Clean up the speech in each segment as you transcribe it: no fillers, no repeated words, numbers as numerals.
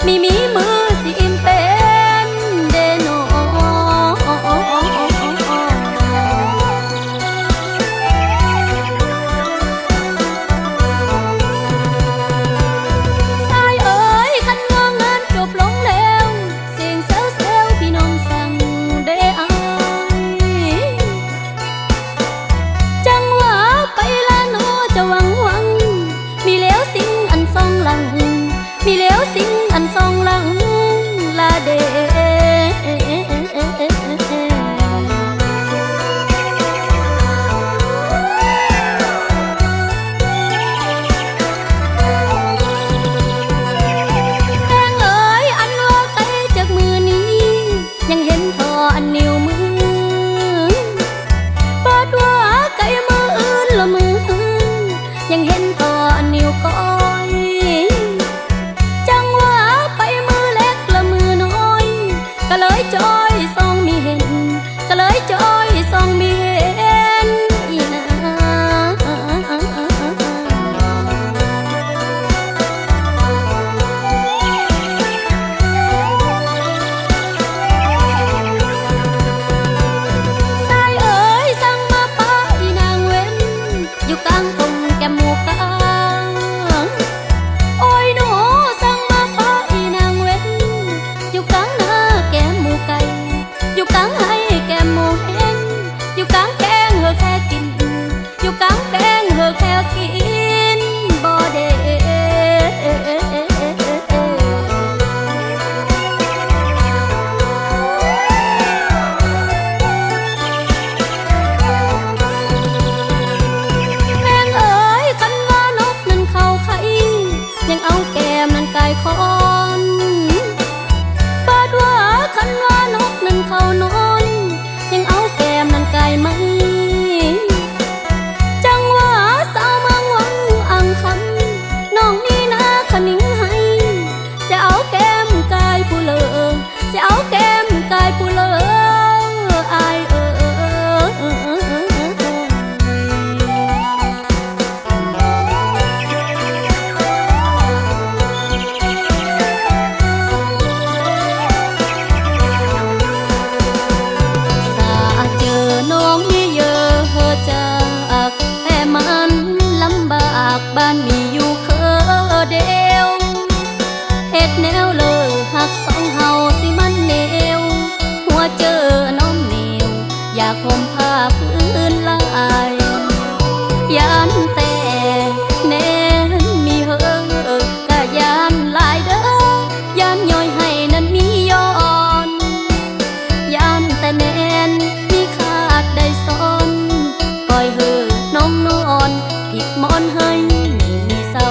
มีมือสิอิ่มเป็นเดโนสายเอ๋ยคันว่างานจบลงแล้วเสียงเซลเซลพี่น้องสั่งเดอายจังว่าไปละโนจะหวังมีแล้วสิ่งอันซองหลังมีแล้วสิ่งอันซองหลังลาเดแพงเอ๋ยอันว่าไกลจากมือนี้ยังเห็นทออันนิ้วมือเปิดว่าไกลมืออื่นละมือยังเห็นทออันนิ้วก้อยจังว่าไปมือเล็กละมือน้อยก็เลยจอยซองมีเห็นก็เลยจอยซองมีเห็นอีนาสายเอ๋ยสั่งมาป้าอีนางเว้นอยู่กลางทุ่งแก้มหมูกาโอ้ยหนูสั่งมาป้าอีนางเว้นอยู่กลางนาแก้มหมูไก่อยู่กลางให้แก้มหมูเห็นอยู่กลางแกงเหอแค่กินอยู่กลางแกงเหอแค่กินบ่เด้แพงเอ๋ยคันว่านกนั้นเข้าไข่ยังเอาแก้มนั้นกายคอนเปิดว่าคันว่านกนั้นเข้านอนยังเอาแก้มนั้นกายไหมจังว่าสาวเมืองวังอังคำน้องนี่นาคนิ่งให้จะเอาแก้มกายผู้เลอจะเอาแก้มกายผู้เลออายสาเจอน้องนี่เยอะจากแต่มันลำบากบ้านมีอยู่เคอเดียวเฮ็ดแนวเลยหักสองเฮาสิมันแนวหัวเจอน้องเหนียวอยากห่มผ้าพื้นลายยานแต่แน่นมีเหอกะยานลายเด้อยานย่อยให้นั้นมีย้อนยานแต่แน่นมีขาดได้ซ้อนปล่อยเหอน้องนอนผิดมอนให้มีเศร้า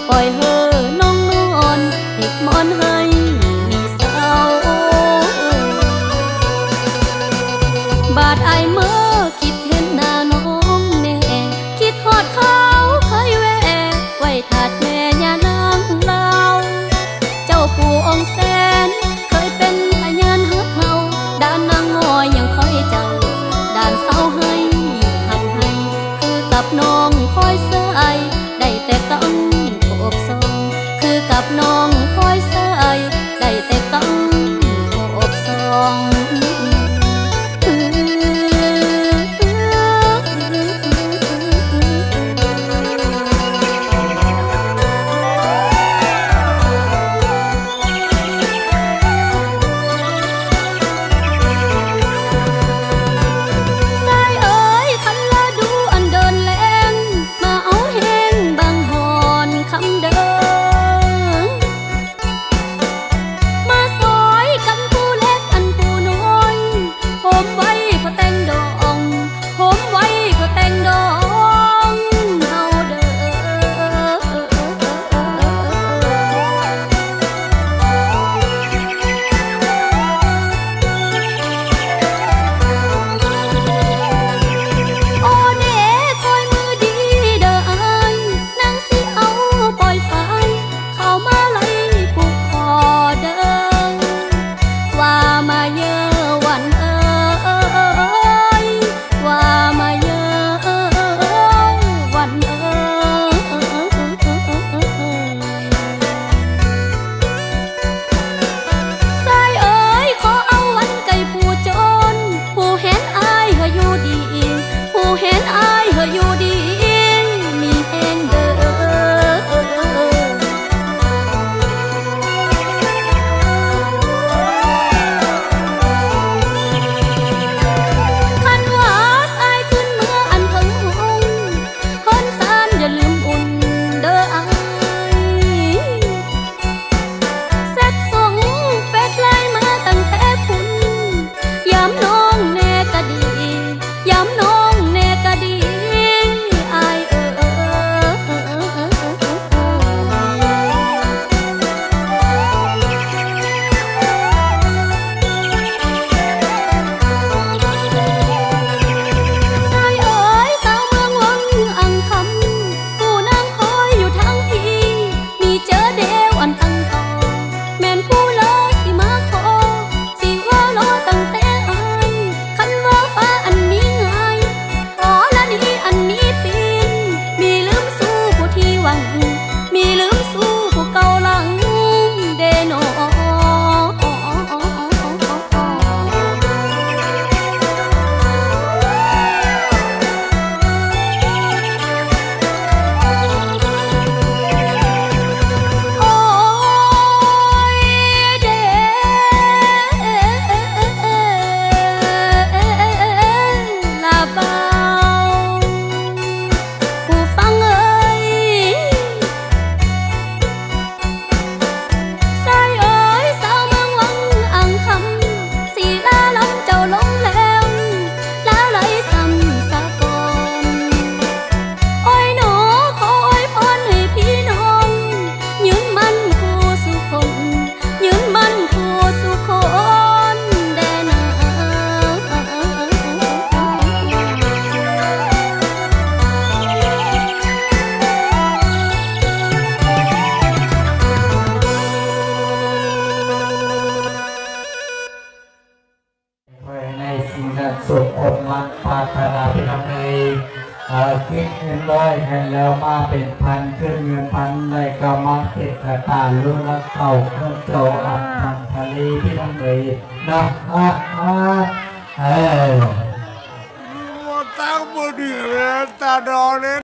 ปล่อยเหอน้องนอนผิดมอนให้มีเศร้าบาดไอเมื่อคิดเห็นหน้าน้องแน่คิดฮอดเขาเคยแวะไว้ถัดแม่ย่านางลาวเจ้าปู่องค์แสนเคยเป็นพยานฮักเฮาด้านนางงอยยังคอยเจ้าด้านเศร้าให้หันให้คือกับน้องคอยเสยได้แต่กังโอบซองคือกับน้องคอยเสยได้แต่กังโอบซอง สุของค์มันปรารถนาพี่น้องในคิดเงินร้อยให้แล้วมาเป็นพันขึ้นเงินพันในกรรมเทศกาลรุ่นละเก่าเครื่องโจอัดทางทะเลพี่น้องเลยนะตั้งบนเหนือตาดอเนี่ย